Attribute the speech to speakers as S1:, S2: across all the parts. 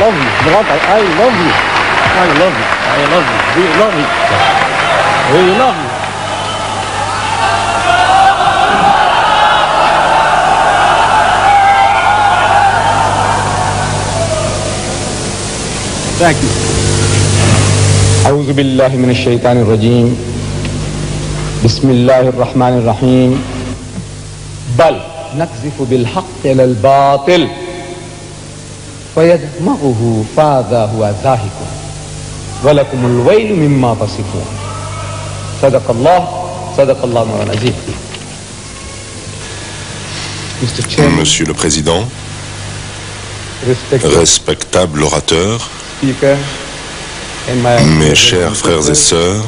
S1: love you. Brother, I love you. I love you. I love you. We love you. We love you. Thank you. أعوذ بالله من الشيطان الرجيم. بسم الله الرحمن الرحيم. بل نقذف بالحق على الباطل فيدمغه فإذا هو زاهق ولكم الويل مما تصفون. صدق الله مولانا العظيم.
S2: Monsieur le Président, respectable orateur, mes chers frères et sœurs,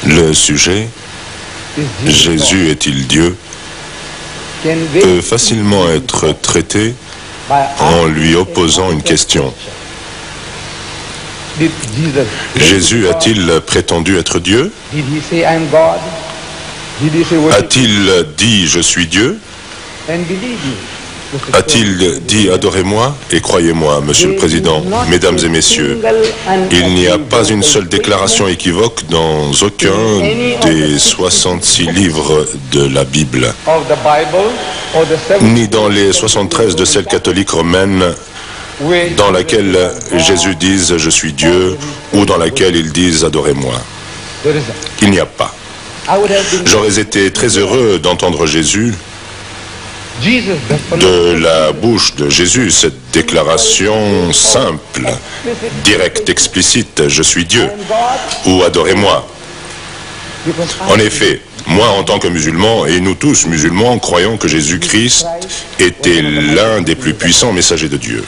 S2: le sujet « Jésus est-il Dieu ?» peut facilement être traité en lui opposant une question. Jésus a-t-il prétendu être Dieu? A-t-il dit « Je suis Dieu » A-t-il dit « Adorez-moi et croyez-moi » Monsieur le Président, Mesdames et Messieurs, il n'y a pas une seule déclaration équivoque dans aucun des 66 livres de la Bible, ni dans les 73 de celle catholique romaine dans laquelle Jésus dise « Je suis Dieu » ou dans laquelle ils disent « Adorez-moi ». Il n'y a pas. J'aurais été très heureux d'entendre Jésus de la bouche de Jésus, cette déclaration simple, directe, explicite, « Je suis Dieu » ou « Adorez-moi ». En effet, moi en tant que musulman, et nous tous musulmans, croyons que Jésus-Christ était l'un des plus puissants messagers de Dieu.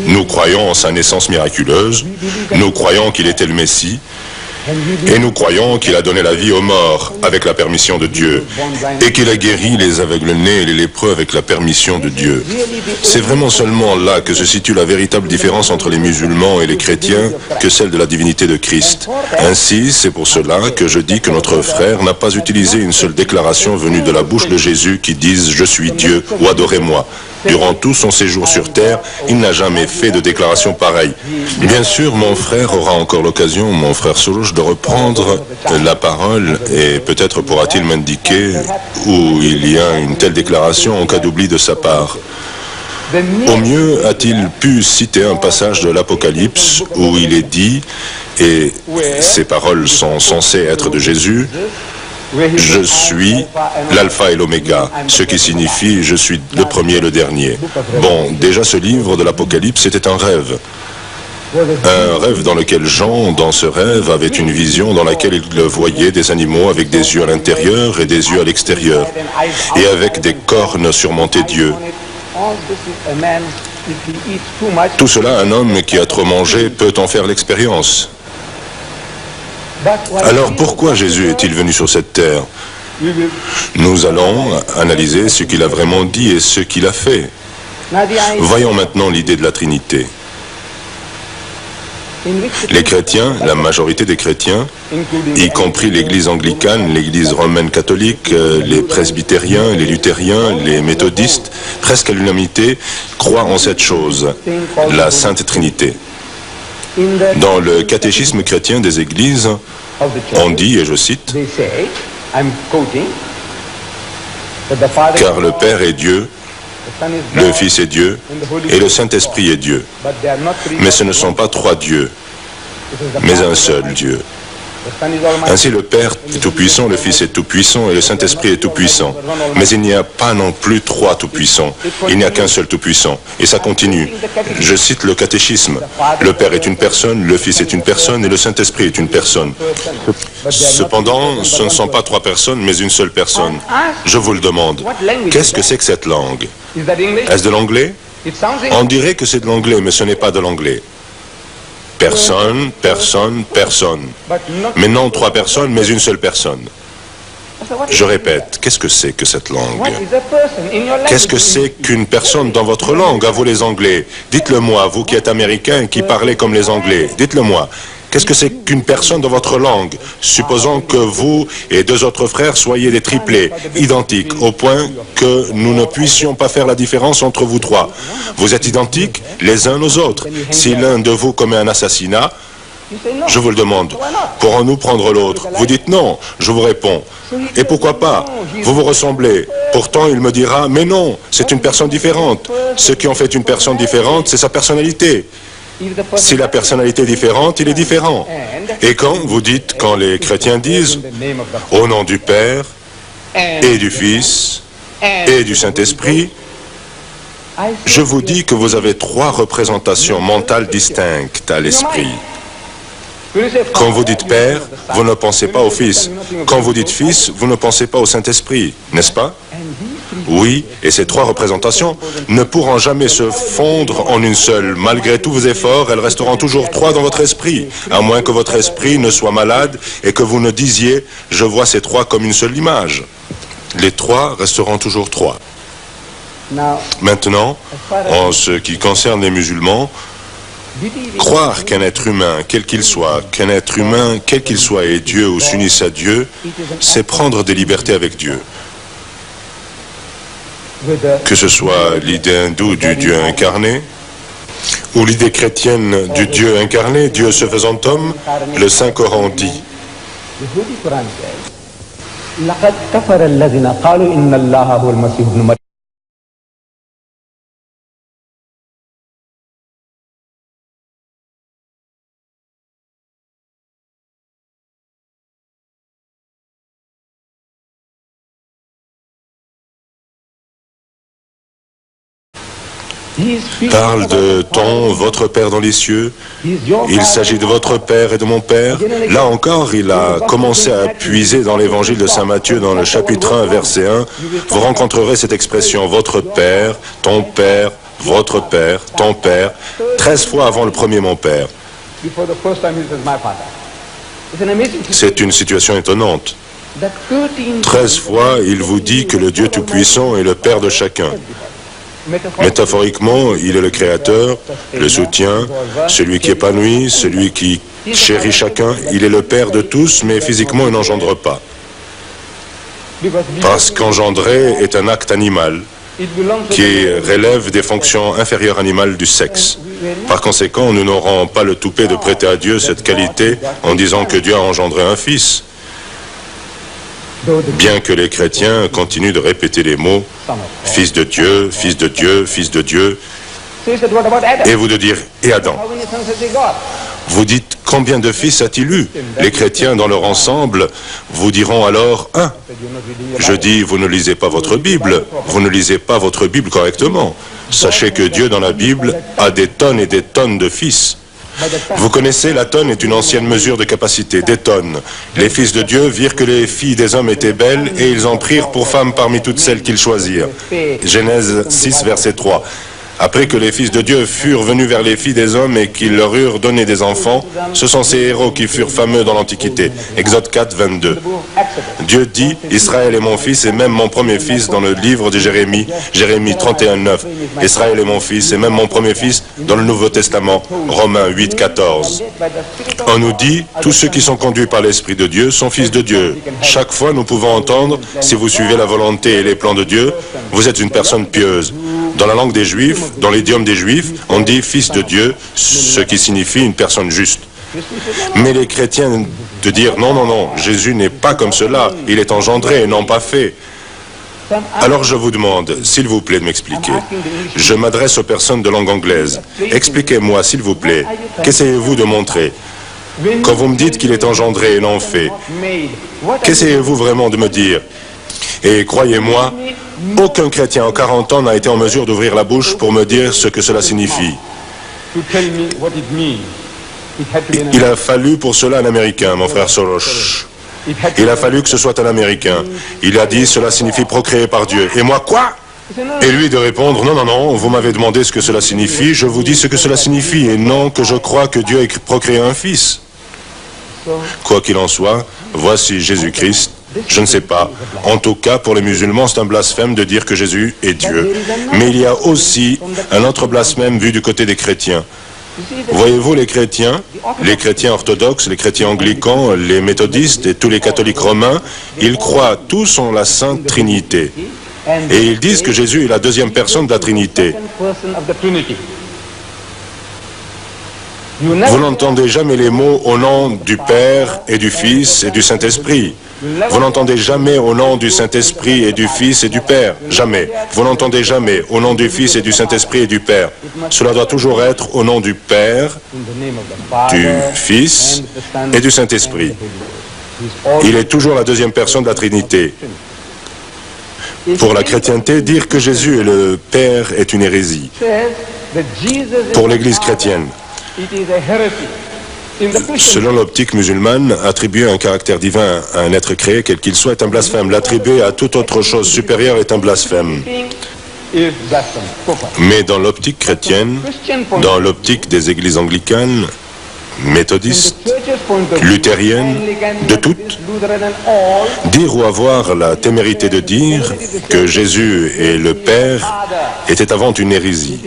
S2: Nous croyons en sa naissance miraculeuse, nous croyons qu'il était le Messie, et nous croyons qu'il a donné la vie aux morts avec la permission de Dieu et qu'il a guéri les aveugles-nés et les lépreux avec la permission de Dieu. C'est vraiment seulement là que se situe la véritable différence entre les musulmans et les chrétiens que celle de la divinité de Christ. Ainsi, c'est pour cela que je dis que notre frère n'a pas utilisé une seule déclaration venue de la bouche de Jésus qui dise « Je suis Dieu » ou « Adorez-moi ». Durant tout son séjour sur terre, il n'a jamais fait de déclaration pareille. Bien sûr, mon frère aura encore l'occasion, mon frère Solouche, de reprendre la parole et peut-être pourra-t-il m'indiquer où il y a une telle déclaration en cas d'oubli de sa part. Au mieux, a-t-il pu citer un passage de l'Apocalypse où il est dit, et ces paroles sont censées être de Jésus, « Je suis l'alpha et l'oméga », ce qui signifie « je suis le premier et le dernier ». Bon, déjà ce livre de l'Apocalypse était un rêve. Un rêve dans lequel Jean, dans ce rêve, avait une vision dans laquelle il voyait des animaux avec des yeux à l'intérieur et des yeux à l'extérieur, et avec des cornes surmontés d'yeux. Tout cela, un homme qui a trop mangé peut en faire l'expérience. Alors pourquoi Jésus est-il venu sur cette terre? Nous allons analyser ce qu'il a vraiment dit et ce qu'il a fait. Voyons maintenant l'idée de la Trinité. Les chrétiens, la majorité des chrétiens, y compris l'église anglicane, l'église romaine catholique, les presbytériens, les luthériens, les méthodistes, presque à l'unanimité, croient en cette chose, la Sainte Trinité. Dans le catéchisme chrétien des églises, on dit, et je cite, « Car le Père est Dieu, le Fils est Dieu, et le Saint-Esprit est Dieu. Mais ce ne sont pas trois dieux, mais un seul Dieu. Ainsi le Père est tout-puissant, le Fils est tout-puissant et le Saint-Esprit est tout-puissant. Mais il n'y a pas non plus trois tout-puissants. Il n'y a qu'un seul tout-puissant. Et ça continue. Je cite le catéchisme. Le Père est une personne, le Fils est une personne et le Saint-Esprit est une personne. Cependant, ce ne sont pas trois personnes, mais une seule personne. Je vous le demande. Qu'est-ce que c'est que cette langue? Est-ce de l'anglais? On dirait que c'est de l'anglais, mais ce n'est pas de l'anglais. Personne, personne, personne. Mais non trois personnes, mais une seule personne. Je répète, qu'est-ce que c'est que cette langue? Qu'est-ce que c'est qu'une personne dans votre langue, à vous les Anglais? Dites-le moi, vous qui êtes Américains, qui parlez comme les Anglais. Dites-le moi. Qu'est-ce que c'est qu'une personne dans votre langue? Supposons que vous et deux autres frères soyez des triplés, identiques, au point que nous ne puissions pas faire la différence entre vous trois. Vous êtes identiques les uns aux autres. Si l'un de vous commet un assassinat, je vous le demande, pourrons-nous prendre l'autre? Vous dites non, je vous réponds. Et pourquoi pas? Vous vous ressemblez. Pourtant, il me dira, mais non, c'est une personne différente. Ce qui en fait une personne différente, c'est sa personnalité. Si la personnalité est différente, il est différent. Et quand les chrétiens disent, au nom du Père, et du Fils, et du Saint-Esprit, je vous dis que vous avez trois représentations mentales distinctes à l'esprit. Quand vous dites Père, vous ne pensez pas au Fils. Quand vous dites Fils, vous ne pensez pas au Saint-Esprit, n'est-ce pas? Oui, et ces trois représentations ne pourront jamais se fondre en une seule. Malgré tous vos efforts, elles resteront toujours trois dans votre esprit, à moins que votre esprit ne soit malade et que vous ne disiez « je vois ces trois comme une seule image ». Les trois resteront toujours trois. Maintenant, en ce qui concerne les musulmans, croire qu'un être humain, quel qu'il soit, est Dieu ou s'unisse à Dieu, c'est prendre des libertés avec Dieu. Que ce soit l'idée hindoue du Dieu incarné, ou l'idée chrétienne du Dieu incarné, Dieu se faisant homme, le Saint-Coran dit. Parle de ton, votre Père dans les cieux. Il s'agit de votre Père et de mon Père. Là encore, il a commencé à puiser dans l'évangile de Saint Matthieu, dans le chapitre 1, verset 1. Vous rencontrerez cette expression, votre Père, ton Père, votre Père, ton Père, 13 fois avant le premier mon Père. C'est une situation étonnante. 13 fois, il vous dit que le Dieu Tout-Puissant est le Père de chacun. Métaphoriquement, il est le créateur, le soutien, celui qui épanouit, celui qui chérit chacun. Il est le Père de tous, mais physiquement, il n'engendre pas. Parce qu'engendrer est un acte animal qui relève des fonctions inférieures animales du sexe. Par conséquent, nous n'aurons pas le toupet de prêter à Dieu cette qualité en disant que Dieu a engendré un fils. Bien que les chrétiens continuent de répéter les mots « Fils de Dieu, Fils de Dieu, Fils de Dieu », et vous de dire « Et Adam ». Vous dites « Combien de fils a-t-il eu » Les chrétiens dans leur ensemble vous diront alors « Un ». Je dis « Vous ne lisez pas votre Bible, vous ne lisez pas votre Bible correctement. Sachez que Dieu dans la Bible a des tonnes et des tonnes de fils. » Vous connaissez, la tonne est une ancienne mesure de capacité, des tonnes. Les fils de Dieu virent que les filles des hommes étaient belles et ils en prirent pour femmes parmi toutes celles qu'ils choisirent. Genèse 6, verset 3. Après que les fils de Dieu furent venus vers les filles des hommes et qu'ils leur eurent donné des enfants, ce sont ces héros qui furent fameux dans l'Antiquité. Exode 4, 22. Dieu dit, Israël est mon fils et même mon premier fils dans le livre de Jérémie, Jérémie 31, 9. Israël est mon fils et même mon premier fils dans le Nouveau Testament, Romains 8, 14. On nous dit, tous ceux qui sont conduits par l'Esprit de Dieu sont fils de Dieu. Chaque fois, nous pouvons entendre, si vous suivez la volonté et les plans de Dieu, vous êtes une personne pieuse. Dans la langue des Juifs, dans l'idiome des Juifs, on dit « fils de Dieu », ce qui signifie une personne juste. Mais les chrétiens de dire « non, non, non, Jésus n'est pas comme cela, il est engendré et non pas fait ». Alors je vous demande, s'il vous plaît, de m'expliquer. Je m'adresse aux personnes de langue anglaise. Expliquez-moi, s'il vous plaît, qu'essayez-vous de montrer? Quand vous me dites qu'il est engendré et non fait, qu'essayez-vous vraiment de me dire? Et croyez-moi, aucun chrétien en 40 ans n'a été en mesure d'ouvrir la bouche pour me dire ce que cela signifie. Il a fallu pour cela un Américain, mon frère Soros. Il a fallu que ce soit un Américain. Il a dit, cela signifie procréer par Dieu. Et moi, quoi? Et lui de répondre, non, non, non, vous m'avez demandé ce que cela signifie, je vous dis ce que cela signifie, et non que je crois que Dieu ait procréé un fils. Quoi qu'il en soit, voici Jésus-Christ. Je ne sais pas. En tout cas, pour les musulmans, c'est un blasphème de dire que Jésus est Dieu. Mais il y a aussi un autre blasphème vu du côté des chrétiens. Voyez-vous, les chrétiens orthodoxes, les chrétiens anglicans, les méthodistes et tous les catholiques romains, ils croient tous en la Sainte Trinité. Et ils disent que Jésus est la deuxième personne de la Trinité. Vous n'entendez jamais les mots au nom du Père et du Fils et du Saint-Esprit. Vous n'entendez jamais au nom du Saint-Esprit et du Fils et du Père. Jamais. Vous n'entendez jamais au nom du Fils et du Saint-Esprit et du Père. Cela doit toujours être au nom du Père, du Fils et du Saint-Esprit. Il est toujours la deuxième personne de la Trinité. Pour la chrétienté, dire que Jésus est le Père est une hérésie. Pour l'Église chrétienne, selon l'optique musulmane, attribuer un caractère divin à un être créé, quel qu'il soit, est un blasphème. L'attribuer à toute autre chose supérieure est un blasphème. Mais dans l'optique chrétienne, dans l'optique des églises anglicanes, méthodistes, luthériennes, de toutes, dire ou avoir la témérité de dire que Jésus est le Père était avant une hérésie,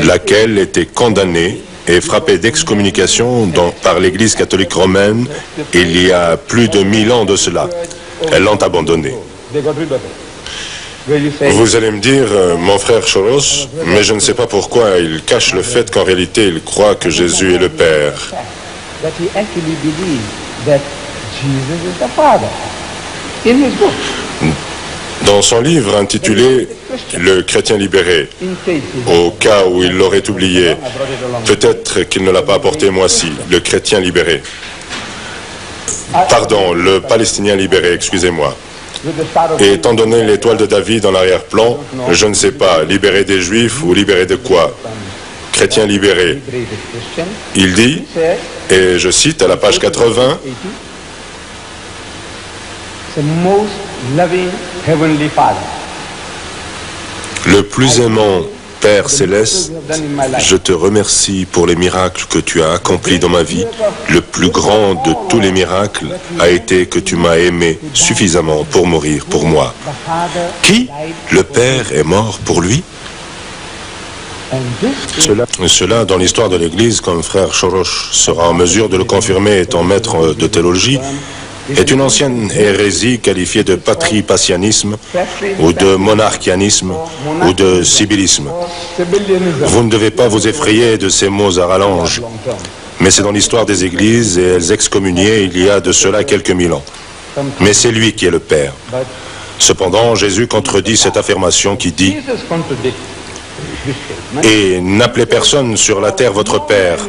S2: laquelle était condamnée et frappée d'excommunication par l'Église catholique romaine il y a plus de 1000 ans de cela. Elles l'ont abandonnée. Vous allez me dire, mon frère Choros, mais je ne sais pas pourquoi il cache le fait qu'en réalité il croit que Jésus est le Père. Dans son livre intitulé « Le chrétien libéré », au cas où il l'aurait oublié, peut-être qu'il ne l'a pas apporté moi-ci, le chrétien libéré. Pardon, le palestinien libéré, excusez-moi. Et étant donné l'étoile de David en arrière-plan, je ne sais pas, libéré des Juifs ou libéré de quoi? Chrétien libéré. Il dit, et je cite à la page 80, le plus aimant Père céleste, je te remercie pour les miracles que tu as accomplis dans ma vie. Le plus grand de tous les miracles a été que tu m'as aimé suffisamment pour mourir pour moi. Qui? Le Père est mort pour lui? Cela, dans l'histoire de l'Église, comme frère Chorosh sera en mesure de le confirmer étant maître de théologie, est une ancienne hérésie qualifiée de patripassianisme ou de monarchianisme ou de sibyllisme. Vous ne devez pas vous effrayer de ces mots à rallonge, mais c'est dans l'histoire des églises et elles excommuniées il y a de cela quelques 1000 ans. Mais c'est lui qui est le Père. Cependant, Jésus contredit cette affirmation qui dit « Et n'appelez personne sur la terre votre Père,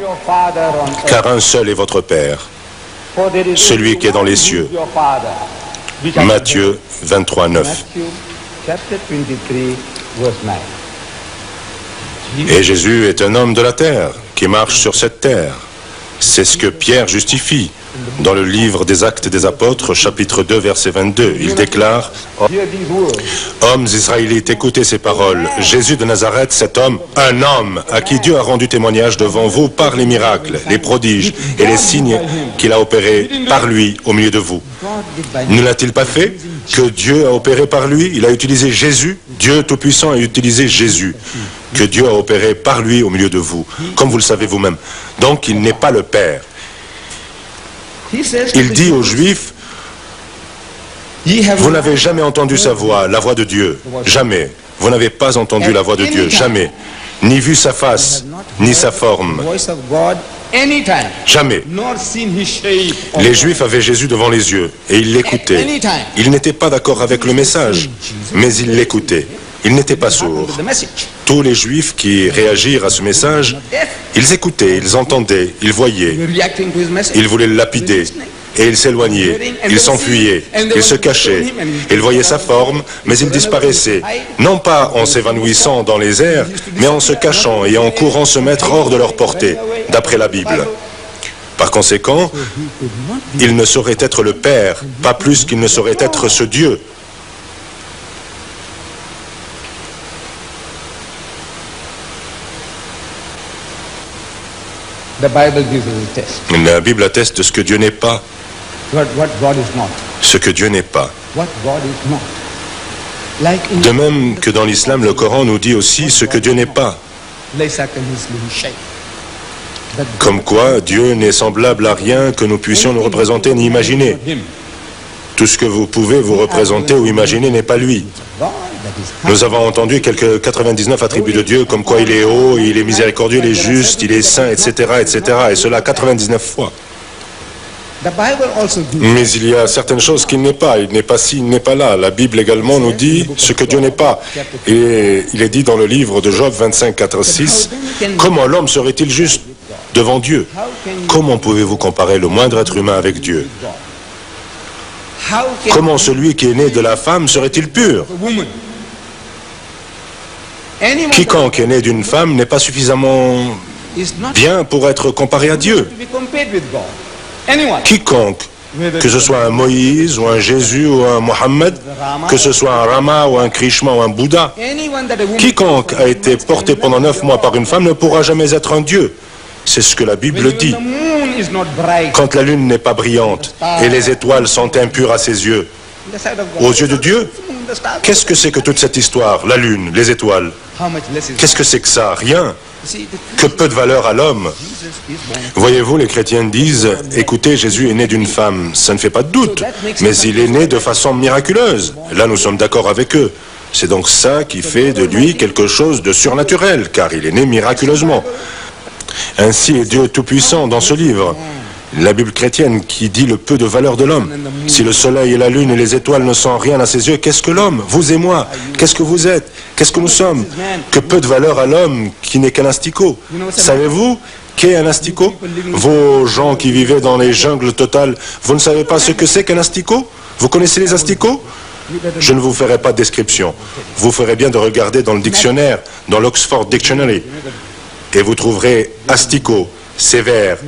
S2: car un seul est votre Père, celui qui est dans les cieux. » Matthieu 23, 9. Et Jésus est un homme de la terre, qui marche sur cette terre. C'est ce que Pierre justifie dans le livre des Actes des Apôtres, chapitre 2, verset 22. Il déclare « Hommes israélites, écoutez ces paroles. Jésus de Nazareth, cet homme, un homme à qui Dieu a rendu témoignage devant vous par les miracles, les prodiges et les signes qu'il a opérés par lui au milieu de vous. Ne l'a-t-il pas fait? Que Dieu a opéré par lui? Il a utilisé Jésus. Dieu Tout-Puissant a utilisé Jésus, que Dieu a opéré par lui au milieu de vous, comme vous le savez vous-même. Donc il n'est pas le Père. Il dit aux Juifs, vous n'avez jamais entendu sa voix, la voix de Dieu. Jamais. Vous n'avez pas entendu la voix de Dieu. Jamais. Ni vu sa face, ni sa forme. Jamais. Les Juifs avaient Jésus devant les yeux et ils l'écoutaient. Ils n'étaient pas d'accord avec le message, mais ils l'écoutaient. Ils n'étaient pas sourds. Tous les Juifs qui réagirent à ce message, ils écoutaient, ils entendaient, ils voyaient. Ils voulaient le lapider et ils s'éloignaient, ils s'enfuyaient, ils se cachaient. Ils voyaient sa forme, mais il disparaissait. Non pas en s'évanouissant dans les airs, mais en se cachant et en courant se mettre hors de leur portée, d'après la Bible. Par conséquent, il ne saurait être le Père, pas plus qu'il ne saurait être ce Dieu. La Bible atteste ce que Dieu n'est pas. Ce que Dieu n'est pas. De même que dans l'islam, le Coran nous dit aussi ce que Dieu n'est pas. Comme quoi, Dieu n'est semblable à rien que nous puissions nous représenter ni imaginer. Tout ce que vous pouvez vous représenter ou imaginer n'est pas lui. Nous avons entendu quelques 99 attributs de Dieu, comme quoi il est haut, il est miséricordieux, il est juste, il est saint, etc., etc., et cela 99 fois. Mais il y a certaines choses qu'il n'est pas. Il n'est pas ci, il n'est pas là. La Bible également nous dit ce que Dieu n'est pas. Et il est dit dans le livre de Job 25, 4, 6, « Comment l'homme serait-il juste devant Dieu? Comment pouvez-vous comparer le moindre être humain avec Dieu? Comment celui qui est né de la femme serait-il pur? Quiconque est né d'une femme n'est pas suffisamment bien pour être comparé à Dieu. Quiconque, que ce soit un Moïse ou un Jésus ou un Mohammed, que ce soit un Rama ou un Krishna ou un Bouddha, quiconque a été porté pendant 9 mois par une femme ne pourra jamais être un Dieu. C'est ce que la Bible dit. Quand la lune n'est pas brillante et les étoiles sont impures à ses yeux, aux yeux de Dieu, qu'est-ce que c'est que toute cette histoire? La lune, les étoiles, qu'est-ce que c'est que ça? Rien. Que peu de valeur à l'homme. Voyez-vous, les chrétiens disent, écoutez, Jésus est né d'une femme. Ça ne fait pas de doute, mais il est né de façon miraculeuse. Là, nous sommes d'accord avec eux. C'est donc ça qui fait de lui quelque chose de surnaturel, car il est né miraculeusement. Ainsi est Dieu Tout-Puissant dans ce livre. La Bible chrétienne qui dit le peu de valeur de l'homme. Si le soleil et la lune et les étoiles ne sont rien à ses yeux, qu'est-ce que l'homme? Vous et moi, qu'est-ce que vous êtes? Qu'est-ce que nous sommes? Que peu de valeur à l'homme qui n'est qu'un asticot. Savez-vous qu'est un asticot? Vos gens qui vivaient dans les jungles totales, vous ne savez pas ce que c'est qu'un asticot? Vous connaissez les asticots? Je ne vous ferai pas de description. Vous ferez bien de regarder dans le dictionnaire, dans l'Oxford Dictionary, et vous trouverez asticot. Sévères,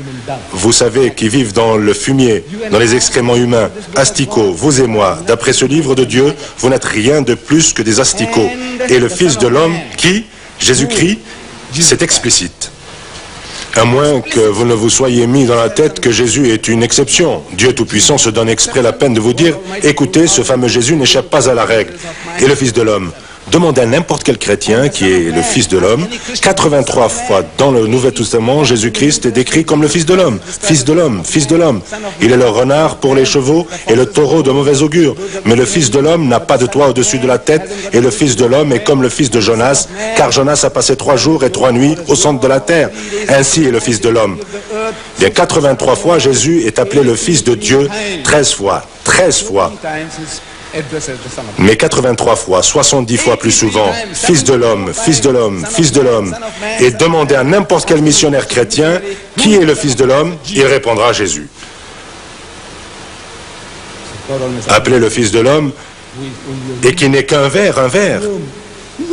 S2: vous savez, qui vivent dans le fumier, dans les excréments humains, asticots, vous et moi, d'après ce livre de Dieu, vous n'êtes rien de plus que des asticots. Et le Fils de l'homme, qui, Jésus-Christ, c'est explicite. À moins que vous ne vous soyez mis dans la tête que Jésus est une exception. Dieu Tout-Puissant se donne exprès la peine de vous dire, écoutez, ce fameux Jésus n'échappe pas à la règle. Et le Fils de l'homme, demandez à n'importe quel chrétien qui est le Fils de l'homme. 83 fois dans le Nouveau Testament, Jésus-Christ est décrit comme le Fils de l'homme. Fils de l'homme, Fils de l'homme. Il est le renard pour les chevaux et le taureau de mauvais augure. Mais le Fils de l'homme n'a pas de toit au-dessus de la tête et le Fils de l'homme est comme le fils de Jonas, car Jonas a passé 3 jours et 3 nuits au centre de la terre. Ainsi est le Fils de l'homme. Bien 83 fois, Jésus est appelé le Fils de Dieu, 13 fois. 13 fois. Mais 83 fois, 70 fois plus souvent, Fils de l'homme, Fils de l'homme, Fils de l'homme. Et demandez à n'importe quel missionnaire chrétien qui est le Fils de l'homme, il répondra Jésus. Appelez le Fils de l'homme et qui n'est qu'un ver, un ver.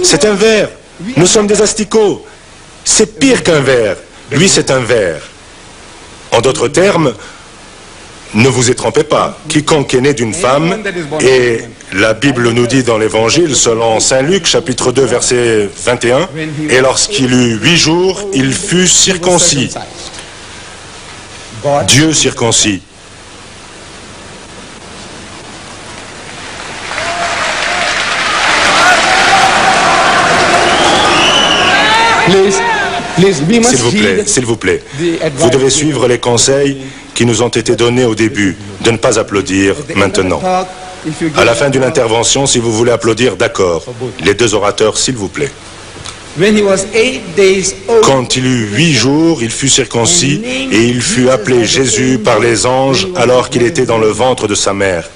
S2: C'est un ver. Nous sommes des asticots. C'est pire qu'un ver. Lui, c'est un ver. En d'autres termes, ne vous y trompez pas. Quiconque est né d'une femme, et la Bible nous dit dans l'Évangile, selon Saint Luc, chapitre 2, verset 21, et lorsqu'il eut 8 jours, il fut circoncis. Dieu circoncis. S'il vous plaît, vous devez suivre les conseils qui nous ont été donnés au début, de ne pas applaudir maintenant. À la fin d'une intervention, si vous voulez applaudir, d'accord. Les 2 orateurs, s'il vous plaît. Quand il eut 8 jours, il fut circoncis et il fut appelé Jésus par les anges alors qu'il était dans le ventre de sa mère.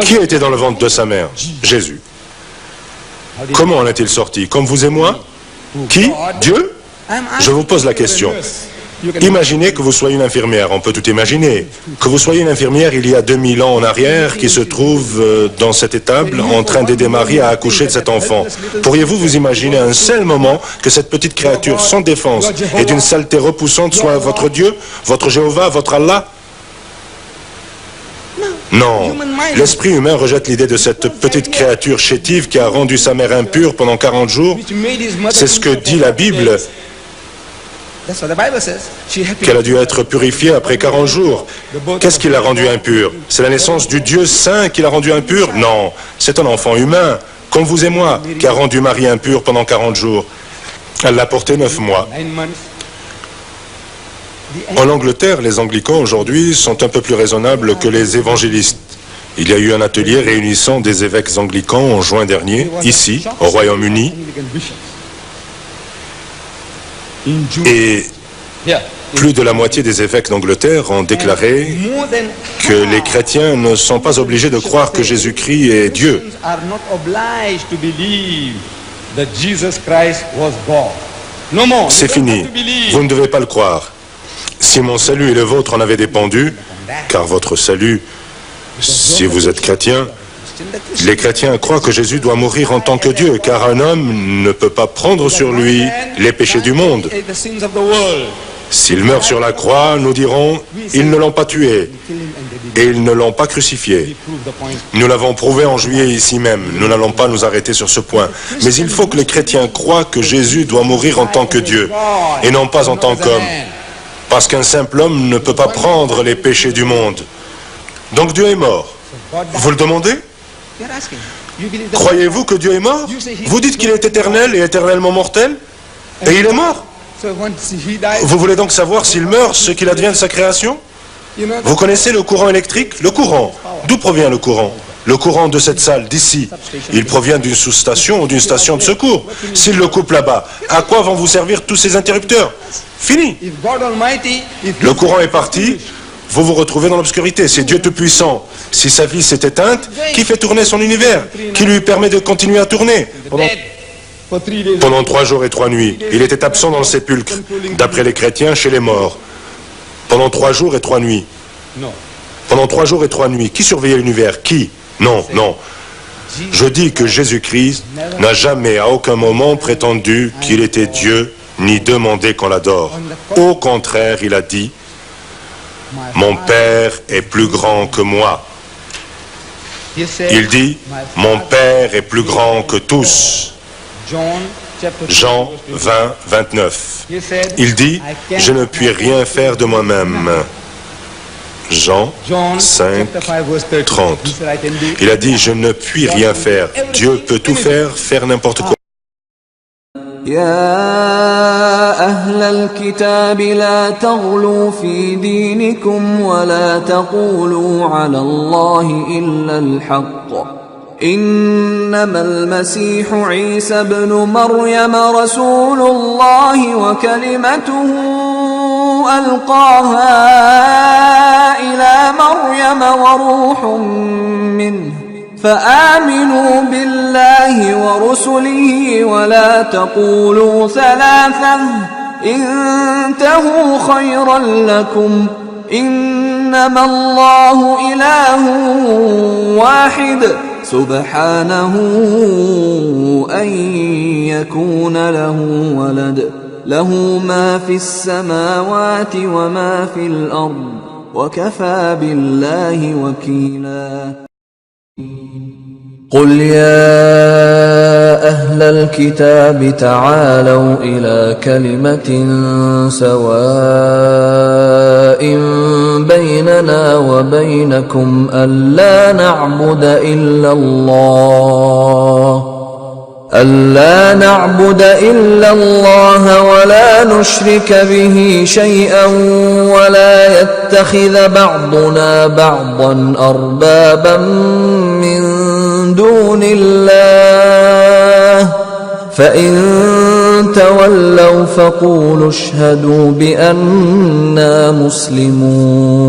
S2: Qui était dans le ventre de sa mère? Jésus. Comment en est-il sorti? Comme vous et moi? Qui? Dieu? Je vous pose la question. Imaginez que vous soyez une infirmière, on peut tout imaginer. Que vous soyez une infirmière il y a 2000 ans en arrière qui se trouve dans cette étable en train d'aider Marie à accoucher de cet enfant. Pourriez-vous vous imaginer un seul moment que cette petite créature sans défense et d'une saleté repoussante soit votre Dieu, votre Jéhovah, votre Allah? Non, l'esprit humain rejette l'idée de cette petite créature chétive qui a rendu sa mère impure pendant 40 jours. C'est ce que dit la Bible, qu'elle a dû être purifiée après 40 jours. Qu'est-ce qui l'a rendue impure? C'est la naissance du Dieu saint qui l'a rendue impure? Non, c'est un enfant humain, comme vous et moi, qui a rendu Marie impure pendant 40 jours. Elle l'a porté 9 mois. En Angleterre, les anglicans aujourd'hui sont un peu plus raisonnables que les évangélistes. Il y a eu un atelier réunissant des évêques anglicans en juin dernier, ici, au Royaume-Uni. Et plus de la moitié des évêques d'Angleterre ont déclaré que les chrétiens ne sont pas obligés de croire que Jésus-Christ est Dieu. C'est fini. Vous ne devez pas le croire. Si mon salut et le vôtre en avaient dépendu, car votre salut, si vous êtes chrétien, les chrétiens croient que Jésus doit mourir en tant que Dieu, car un homme ne peut pas prendre sur lui les péchés du monde. S'il meurt sur la croix, nous dirons, ils ne l'ont pas tué et ils ne l'ont pas crucifié. Nous l'avons prouvé en juillet ici même. Nous n'allons pas nous arrêter sur ce point. Mais il faut que les chrétiens croient que Jésus doit mourir en tant que Dieu et non pas en tant qu'homme. Parce qu'un simple homme ne peut pas prendre les péchés du monde. Donc Dieu est mort. Vous le demandez? Croyez-vous que Dieu est mort? Vous dites qu'il est éternel et éternellement mortel? Et il est mort? Vous voulez donc savoir s'il meurt, ce qu'il advient de sa création? Vous connaissez le courant électrique? Le courant. D'où provient le courant? Le courant de cette salle, d'ici. Il provient d'une sous-station ou d'une station de secours. S'il le coupe là-bas, à quoi vont vous servir tous ces interrupteurs? Fini. Le courant est parti, vous vous retrouvez dans l'obscurité. C'est Dieu Tout-Puissant. Si sa vie s'est éteinte, qui fait tourner son univers? Qui lui permet de continuer à tourner? Pendant 3 jours et 3 nuits, il était absent dans le sépulcre, d'après les chrétiens, chez les morts. Pendant 3 jours et 3 nuits. Pendant 3 jours et 3 nuits. Qui surveillait l'univers? Qui? Non, non. Je dis que Jésus-Christ n'a jamais, à aucun moment, prétendu qu'il était Dieu, ni demandé qu'on l'adore. Au contraire, il a dit, « Mon Père est plus grand que moi. » Il dit, « Mon Père est plus grand que tous. » Jean 20, 29. Il dit, « Je ne puis rien faire de moi-même. » Jean 5, 30. Il a dit, « Je ne puis rien faire. » Dieu peut tout faire, faire n'importe quoi.
S3: يا أهل الكتاب لا تغلوا في دينكم ولا تقولوا على الله إلا الحق إنما المسيح عيسى ابن مريم رسول الله وكلمته ألقاها إلى مريم وروح منه فآمنوا بالله ورسله ولا تقولوا ثلاثة انتهوا خيرا لكم إنما الله إله واحد سبحانه أن يكون له ولد له ما في السماوات وما في الأرض وكفى بالله وكيلا قل يا أهل الكتاب تعالوا إلى كلمة سواء بيننا وبينكم ألا نعبد إلا الله ولا نشرك به شيئا ولا يتخذ بعضنا بعضا أربابا من دون الله فإن تولوا فقولوا اشهدوا بأننا مسلمون